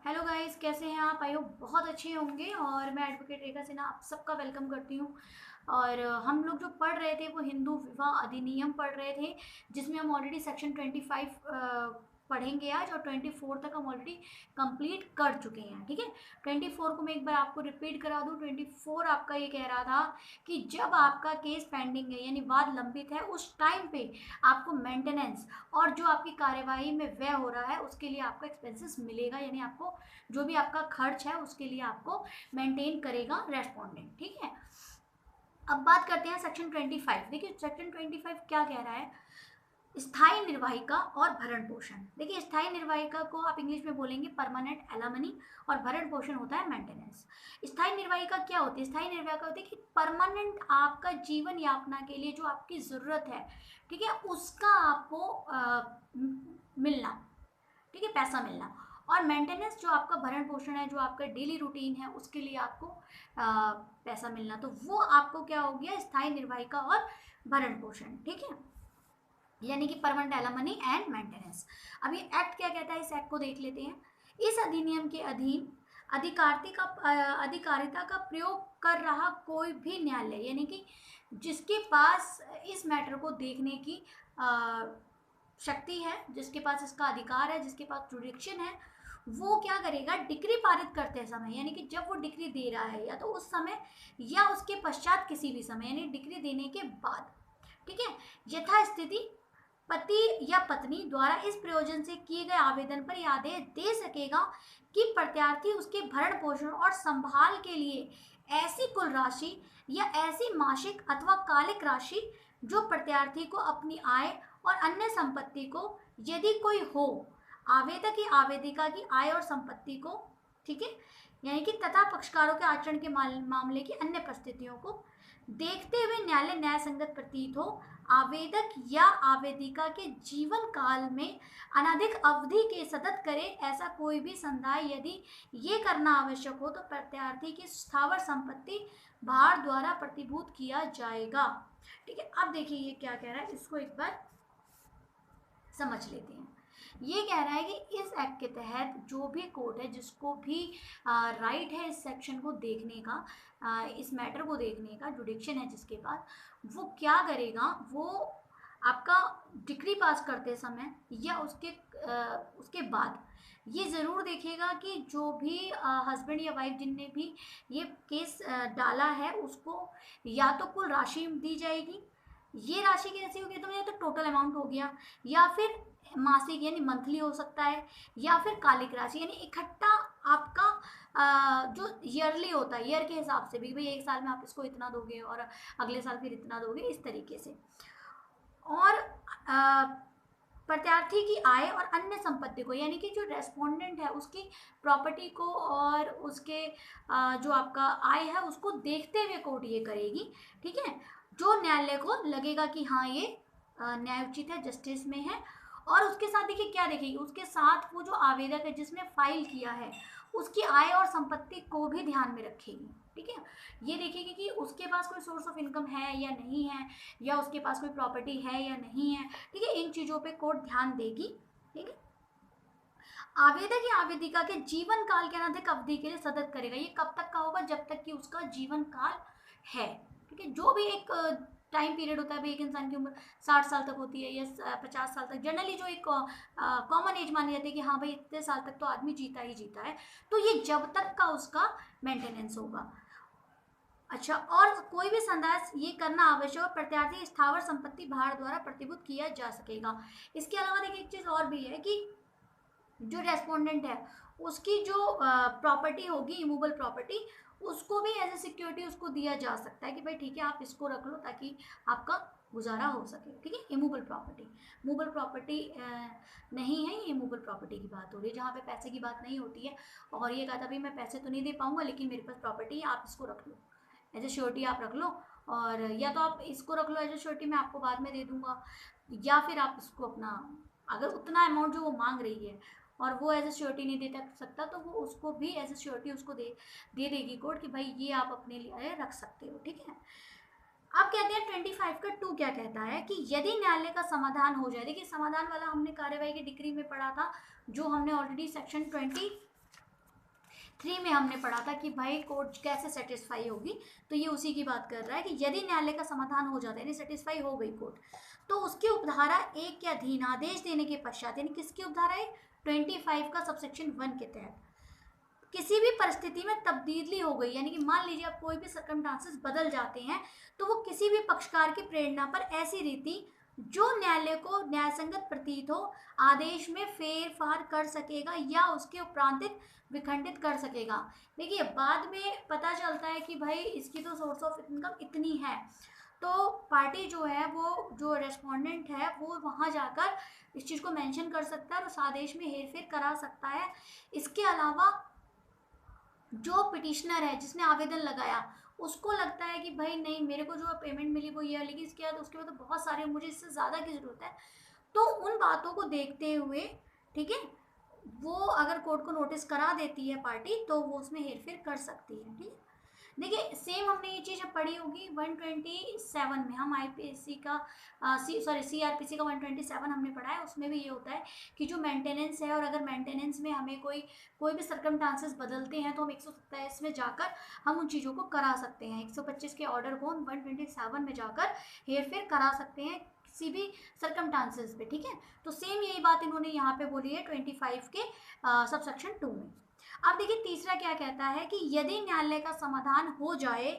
Hello guys, कैसे हैं आप? आई होप बहुत अच्छे होंगे। और मैं एडवोकेट रेखा सिन्हा आप सबका वेलकम करती हूँ। और हम लोग जो पढ़ रहे थे वो हिंदू विवाह अधिनियम पढ़ रहे थे, जिसमें हम ऑलरेडी सेक्शन 25 पढ़ेंगे आज, और 24 तक हम ऑलरेडी कंप्लीट कर चुके हैं। ठीक है, 24 को मैं एक बार आपको रिपीट करा दूँ। 24 आपका ये कह रहा था कि जब आपका केस पेंडिंग है यानी वाद लंबित है, उस टाइम पे आपको मेंटेनेंस और जो आपकी कार्यवाही में व्यय हो रहा है उसके लिए आपको एक्सपेंसेस मिलेगा, यानी आपको जो भी आपका खर्च है उसके लिए आपको मेंटेन करेगा रेस्पोंडेंट। ठीक है, अब बात करते हैं सेक्शन 25। देखिए सेक्शन 25 क्या कह रहा है। स्थायी निर्वाहिका और भरण पोषण। देखिए स्थायी निर्वाहिका को आप इंग्लिश में बोलेंगे परमानेंट एलामनी, और भरण पोषण होता है मेंटेनेंस। स्थायी निर्वाहिका क्या होती है? स्थायी निर्वाहिका होती है कि परमानेंट आपका जीवन यापना के लिए जो आपकी ज़रूरत है, ठीक है, उसका आपको मिलना, ठीक है, पैसा मिलना। और मेंटेनेंस जो आपका भरण पोषण है, जो आपका डेली रूटीन है, उसके लिए आपको पैसा मिलना। तो वो आपको क्या हो गया? स्थायी निर्वाहिका और भरण पोषण। ठीक है, यानी कि परमानेंट एलामनी एंड मेंटेनेंस। अब ये एक्ट क्या कहता है, इस एक्ट को देख लेते हैं। इस अधिनियम के अधीन अधिकारिता का प्रयोग कर रहा कोई भी न्यायालय, यानी कि जिसके पास इस मैटर को देखने की शक्ति है, जिसके पास इसका अधिकार है, जिसके पास जुडिक्शन है, वो क्या करेगा? डिक्री पारित करते समय, यानी कि जब वो डिक्री दे रहा है या तो उस समय या उसके पश्चात किसी भी समय, यानी डिक्री देने के बाद, ठीक है, यथास्थिति पति या पत्नी द्वारा इस प्रयोजन से किए गए आवेदन पर यह आदेश दे सकेगा कि प्रत्यार्थी उसके भरण पोषण और संभाल के लिए ऐसी कुल राशि या ऐसी मासिक अथवा कालिक राशि जो प्रत्यार्थी को अपनी आय और अन्य संपत्ति को, यदि कोई हो, आवेदक या आवेदिका की आय और संपत्ति को, ठीक है, यानी कि तथा पक्षकारों के आचरण के मामले की अन्य परिस्थितियों को देखते हुए न्यायालय न्याय संगत प्रतीत हो, आवेदक या आवेदिका के जीवन काल में अनधिक अवधि के सतत करे ऐसा कोई भी संदाय यदि ये करना आवश्यक हो तो प्रत्यार्थी की स्थावर संपत्ति भार द्वारा प्रतिभूत किया जाएगा। ठीक है, अब देखिए ये क्या कह रहा है, इसको एक बार समझ लेते हैं। ये कह रहा है कि इस एक्ट के तहत जो भी कोर्ट है, जिसको भी राइट है इस सेक्शन को देखने का, इस मैटर को देखने का जुडिक्शन है जिसके पास, वो क्या करेगा? वो आपका डिक्री पास करते समय या उसके बाद ये ज़रूर देखेगा कि जो भी हस्बैंड या वाइफ जिनने भी ये केस डाला है उसको या तो कुल राशि दी जाएगी, ये राशि कैसी होगी? तो ये तो टोटल अमाउंट हो गया, या फिर मासिक यानी मंथली हो सकता है, या फिर कालिक राशि यानी इकट्ठा आपका जो ईयरली होता है, ईयर के हिसाब से भी, भाई एक साल में आप इसको इतना दोगे और अगले साल फिर इतना दोगे, इस तरीके से। और प्रत्यार्थी की आय और अन्य संपत्ति को, यानी कि जो रेस्पोंडेंट है उसकी प्रॉपर्टी को और उसके जो आपका आय है उसको देखते हुए कोर्ट ये करेगी। ठीक है, जो न्यायालय को लगेगा कि हाँ ये न्यायोचित है, जस्टिस में है। और उसके साथ देखिए क्या देखेगी, उसके साथ वो जो आवेदक है जिसने फाइल किया है उसकी आय और संपत्ति को भी ध्यान में रखेगी। ठीक है, ये देखेगी कि उसके पास कोई सोर्स ऑफ इनकम है या नहीं है, या उसके पास कोई प्रॉपर्टी है या नहीं है। ठीक है, इन चीज़ों पे कोर्ट ध्यान देगी। ठीक है, आवेदक या आवेदिका के जीवन काल के अनधिक अवधि के लिए सतत करेगा। ये कब तक का होगा? जब तक कि उसका जीवन काल है। ठीक है, जो भी एक टाइम पीरियड होता है, भाई एक इंसान की उम्र 60 साल तक होती है या 50 साल तक, जनरली जो एक कॉमन एज मानी जाती है कि हाँ भाई इतने साल तक तो आदमी जीता ही जीता है, तो ये जब तक का उसका मेंटेनेंस होगा। अच्छा, और कोई भी संदाय ये करना आवश्यक है, प्रत्यार्थी स्थावर संपत्ति भार द्वारा प्रतिभूत किया जा सकेगा। इसके अलावा देखिए एक चीज़ और भी है कि जो रेस्पोंडेंट है उसकी जो प्रॉपर्टी होगी, इमूवेबल प्रॉपर्टी, उसको भी एज ए सिक्योरिटी उसको दिया जा सकता है कि भाई ठीक है आप इसको रख लो ताकि आपका गुजारा हो सके। ठीक है, इमूवेबल प्रॉपर्टी, मूवेबल प्रॉपर्टी नहीं है, ये इमूवेबल प्रॉपर्टी की बात हो रही है जहाँ पे पैसे की बात नहीं होती है। और ये कहा था भाई मैं पैसे तो नहीं दे पाऊंगा लेकिन मेरे पास प्रॉपर्टी है, आप इसको रख लो एज ए श्योरिटी, आप रख लो, और या तो आप इसको रख लो एज ए श्योरिटी, मैं आपको बाद में दे दूंगा, या फिर आप इसको अपना, अगर उतना अमाउंट जो वो मांग रही है और वो एज ए श्योरिटी नहीं दे सकता तो वो उसको भी एज ए श्योरिटी उसको दे देगी कोर्ट कि भाई ये आप अपने लिए रख सकते हो। ठीक है, अब कहते हैं 25 का 2 क्या कहता है कि यदि न्यायालय का समाधान हो जाए। देखिए समाधान वाला हमने कार्यवाही की डिक्री में पढ़ा था, जो हमने ऑलरेडी सेक्शन 20 3 में हमने पढ़ा था कि भाई कोर्ट कैसे सेटिस्फाई होगी, तो ये उसी की बात कर रहा है कि यदि न्यायालय का समाधान हो जाता है, यानी सेटिस्फाई हो गई कोर्ट, तो उसकी उपधारा 1 के अधीन आदेश देने के पश्चात, यानी किसकी उपधारा है, 25 का सबसेक्शन 1 के तहत किसी भी परिस्थिति में तब्दीली हो गई, यानी कि मान लीजिए अब कोई भी सर्कमस्टांसेस बदल जाते हैं, तो वो किसी भी पक्षकार की प्रेरणा पर ऐसी रीति जो न्यायालय को न्यायसंगत प्रतीत हो आदेश में फेरफार कर सकेगा या उसके उपरांत विखंडित कर सकेगा। देखिए बाद में पता चलता है कि भाई इसकी तो सोर्स ऑफ इनकम इतनी है, तो पार्टी जो है वो जो रेस्पोंडेंट है वो वहाँ जाकर इस चीज़ को मेंशन कर सकता है और उस आदेश में हेरफेर करा सकता है। इसके अलावा जो पिटिशनर है जिसने आवेदन लगाया उसको लगता है कि भाई नहीं मेरे को जो पेमेंट मिली वो ये, लेकिन इसके बाद उसके बाद तो बहुत सारे मुझे इससे ज़्यादा की ज़रूरत है, तो उन बातों को देखते हुए ठीक है वो अगर कोर्ट को नोटिस करा देती है पार्टी तो वो उसमें हेरफेर कर सकती है। ठीक है, देखिए सेम हमने ये चीज़ पढ़ी होगी 127 में, हम आईपीसी का सीआरपीसी का 127 हमने पढ़ा है, उसमें भी ये होता है कि जो मेंटेनेंस है और अगर मेंटेनेंस में हमें कोई भी सर्कमस्टांसेस बदलते हैं तो हम 127 में जाकर हम उन चीज़ों को करा सकते हैं, 125 के ऑर्डर को हम 127 में जाकर हेरफेर करा सकते हैं किसी भी सर्कमस्टांसेस पे। ठीक है, तो सेम यही बात इन्होंने यहाँ पे बोली है 25 के सबसेक्शन 2 में। अब देखिए तीसरा क्या कहता है कि यदि न्यायालय का समाधान हो जाए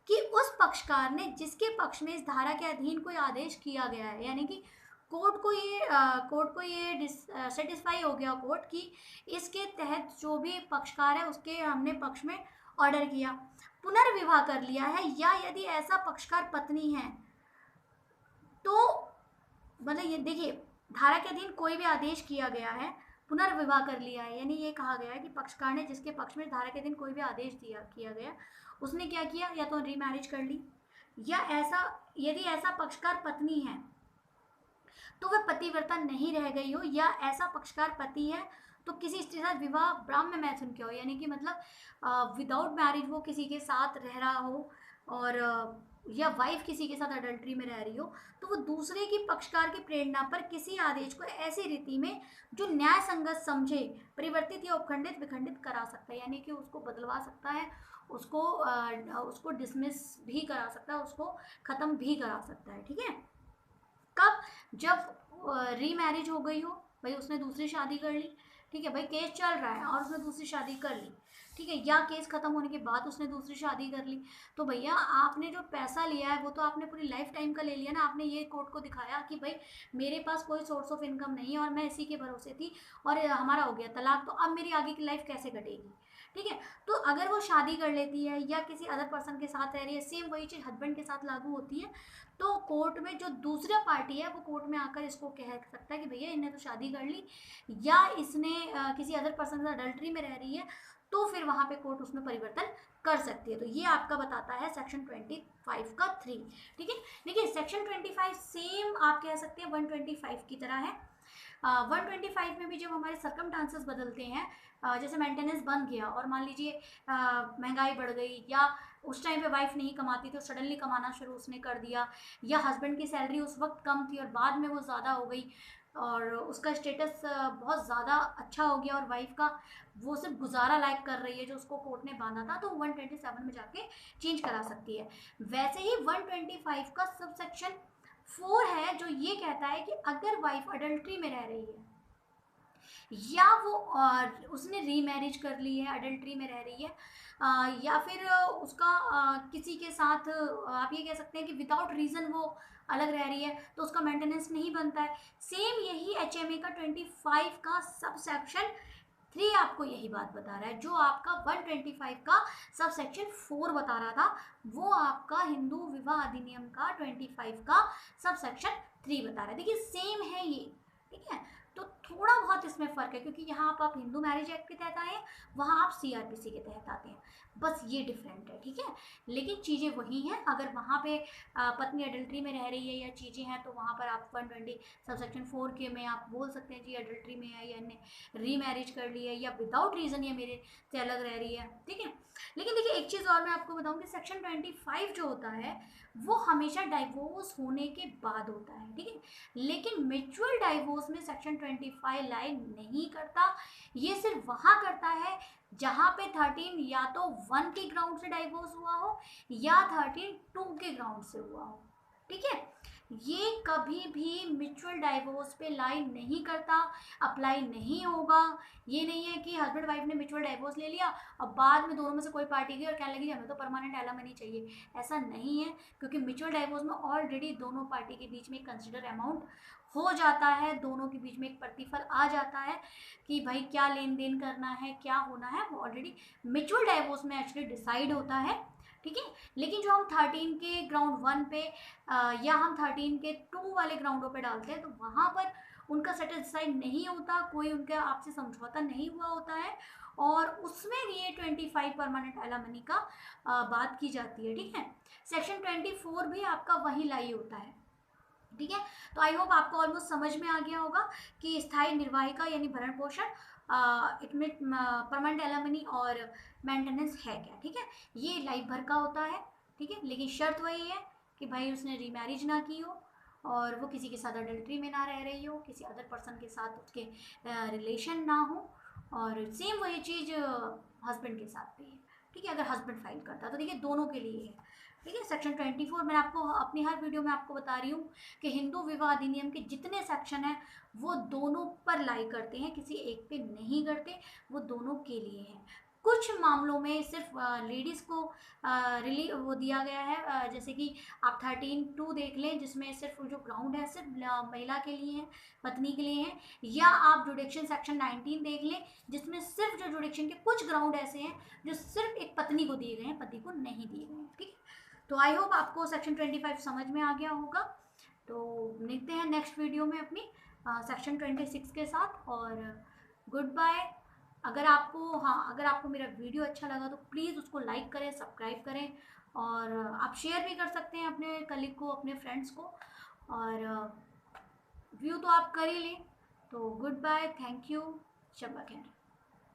कि उस पक्षकार ने जिसके पक्ष में इस धारा के अधीन कोई आदेश किया गया है, यानी कि कोर्ट को ये सेटिस्फाई हो गया कोर्ट की इसके तहत जो भी पक्षकार है उसके हमने पक्ष में ऑर्डर किया, पुनर्विवाह कर लिया है, या यदि ऐसा पक्षकार पत्नी है तो मतलब ये देखिए धारा के अधीन कोई भी आदेश किया गया है, पुनर्विवाह कर लिया है, यानी ये कहा गया है कि पक्षकार ने जिसके पक्ष में धारा के अधीन कोई भी आदेश किया गया उसने क्या किया, या तो रीमैरिज कर ली, या ऐसा यदि ऐसा पक्षकार पत्नी है तो वह पतिव्रता नहीं रह गई हो, या ऐसा पक्षकार पति है तो किसी स्त्री के साथ विवाह ब्राह्म्य मैथुन क्या हो, यानी कि मतलब विदाउट मैरिज वो किसी के साथ रह रहा हो और या वाइफ किसी के साथ अडल्ट्री में रह रही हो, तो वो दूसरे की पक्षकार की प्रेरणा पर किसी आदेश को ऐसी रीति में जो न्याय संगत समझे परिवर्तित या उपखंडित विखंडित करा सकता है, यानी कि उसको बदलवा सकता है, उसको डिसमिस भी करा सकता है, उसको खत्म भी करा सकता है। ठीक है, कब, जब रीमैरिज हो गई हो, भाई उसने दूसरी शादी कर ली, ठीक है भाई केस चल रहा है और उसने दूसरी शादी कर ली, ठीक है, या केस खत्म होने के बाद उसने दूसरी शादी कर ली, तो भैया आपने जो पैसा लिया है वो तो आपने पूरी लाइफ टाइम का ले लिया ना, आपने ये कोर्ट को दिखाया कि भाई मेरे पास कोई सोर्स ऑफ इनकम नहीं है और मैं इसी के भरोसे थी और हमारा हो गया तलाक, तो अब मेरी आगे की लाइफ कैसे कटेगी। ठीक है, तो अगर वो शादी कर लेती है या किसी अदर पर्सन के साथ रह रही है, सेम वही चीज़ हस्बैंड के साथ लागू होती है, तो कोर्ट में जो दूसरा पार्टी है वो कोर्ट में आकर इसको कह सकता है कि भैया इन्हें तो शादी कर ली या इसने किसी अदर पर्सन के साथ अडल्ट्री में रह रही है, तो फिर वहाँ पे कोर्ट उसमें परिवर्तन कर सकती है। तो ये आपका बताता है सेक्शन 25 का 3। ठीक है, देखिए सेक्शन 25 सेम आप कह सकते हैं 125 की तरह है। 125 में भी जब हमारे सर्कमस्टांसेस बदलते हैं, जैसे मेंटेनेंस बन गया और मान लीजिए महंगाई बढ़ गई, या उस टाइम पे वाइफ नहीं कमाती तो सडनली कमाना शुरू उसने कर दिया, या हस्बैंड की सैलरी उस वक्त कम थी और बाद में वो ज़्यादा हो गई और उसका स्टेटस बहुत ज़्यादा अच्छा हो गया और वाइफ का वो सिर्फ गुजारा लायक कर रही है जो उसको कोर्ट ने बांधा था, तो 127 में जाके चेंज करा सकती है। वैसे ही 125 का सब सेक्शन 4 है जो ये कहता है कि अगर वाइफ अडल्ट्री में रह रही है या वो उसने रीमैरिज कर ली है, अडल्ट्री में रह रही है, या फिर उसका किसी के साथ आप ये कह सकते हैं कि विदाउट रीज़न वो अलग रह रही है, तो उसका मेंटेनेंस नहीं बनता है। सेम यही HMA का 25 का सब सेक्शन 3 आपको यही बात बता रहा है, जो आपका 125 का सब सेक्शन 4 बता रहा था वो आपका हिंदू विवाह अधिनियम का 25 का सब सेक्शन 3 बता रहा है। देखिए सेम है ये, ठीक है, तो थोड़ा बहुत इसमें फ़र्क है क्योंकि यहाँ आप हिंदू मैरिज एक्ट के तहत आए हैं, वहाँ आप CRPC के तहत आते हैं, बस ये डिफरेंट है। ठीक है, लेकिन चीज़ें वही हैं। अगर वहाँ पे पत्नी अडल्ट्री में रह रही है या चीज़ें हैं तो वहाँ पर आप 120 सब सेक्शन 4 के में आप बोल सकते हैं जी अडल्ट्री में है या ने रीमैरिज कर ली है या विदाउट रीज़न ये मेरे से अलग रह रही है। ठीक है, लेकिन देखिए एक चीज़ और मैं आपको बताऊँ कि सेक्शन 25 जो होता है वो हमेशा डाइवोर्स होने के बाद होता है। ठीक है, लेकिन म्यूचुअल डाइवोर्स में सेक्शन 25 25 लाई नहीं करता। ये सिर्फ वहाँ करता है जहाँ पे 13 या तो 1 के ग्राउंड से डाइवोर्स हुआ हो या 13 2 के ग्राउंड से हुआ हो। ठीक है, ये कभी भी म्यूचुअल डाइवोर्स पे लाई नहीं करता, अप्लाई नहीं होगा। ये नहीं है कि हस्बैंड वाइफ ने म्यूचुअल डाइवोर्स ले लिया और बाद में दोनों में से कोई पार्टी गई और कहने लगी हमें तो परमानेंट एलिमनी चाहिए। ऐसा नहीं है, क्योंकि म्यूचुअल डाइवोर्स में ऑलरेडी दोनों पार्टी के बीच में कंसिडर अमाउंट हो जाता है, दोनों के बीच में एक प्रतिफल आ जाता है कि भाई क्या लेन देन करना है, क्या होना है, वो ऑलरेडी म्यूचुअल डाइवोर्स में एक्चुअली डिसाइड होता है। ठीक है, लेकिन जो हम 13 के ग्राउंड 1 पे या हम 13 के 2 वाले ग्राउंडों पे डालते हैं तो वहाँ पर उनका सेटिस्फाइड नहीं होता, कोई उनका आपसे समझौता नहीं हुआ होता है और उसमें ये 25 परमानेंट एलिमनी का बात की जाती है। ठीक है, सेक्शन 24 भी आपका वही लाई होता है। ठीक है, तो आई होप आपको ऑलमोस्ट समझ में आ गया होगा कि स्थायी निर्वाहिका यानी भरण पोषण इसमें परमानेंट एलिमनी और मेंटेनेंस है क्या। ठीक है, ये लाइफ भर का होता है। ठीक है, लेकिन शर्त वही है कि भाई उसने रीमैरिज ना की हो और वो किसी के साथ अडल्ट्री में ना रह रही हो, किसी अदर पर्सन के साथ उसके रिलेशन ना हो, और सेम वही चीज़ हस्बैंड के साथ भी है। ठीक है, अगर हस्बैंड फाइल करता तो देखिए दोनों के लिए है। ठीक है, सेक्शन 24 मैं आपको अपनी हर वीडियो में आपको बता रही हूँ कि हिंदू विवाह अधिनियम के जितने सेक्शन हैं वो दोनों पर लाई करते हैं, किसी एक पे नहीं करते, वो दोनों के लिए हैं। कुछ मामलों में सिर्फ लेडीज़ को वो दिया गया है, जैसे कि आप 13(2) देख लें जिसमें सिर्फ जो ग्राउंड है सिर्फ महिला के लिए है, पत्नी के लिए है, या आप जुडिक्शन सेक्शन 19 देख लें जिसमें सिर्फ जो जुडिक्शन के कुछ ग्राउंड ऐसे हैं जो सिर्फ एक पत्नी को दिए गए हैं, पति को नहीं दिए गए हैं। ठीक है, तो आई होप आपको सेक्शन 25 समझ में आ गया होगा। तो मिलते हैं नेक्स्ट वीडियो में अपनी सेक्शन 26 के साथ, और गुड बाय। अगर आपको मेरा वीडियो अच्छा लगा तो प्लीज़ उसको लाइक करें, सब्सक्राइब करें, और आप शेयर भी कर सकते हैं अपने कलीग को, अपने फ्रेंड्स को, और व्यू तो आप कर ही लें। तो गुड बाय, थैंक यू, शब्बा खैर।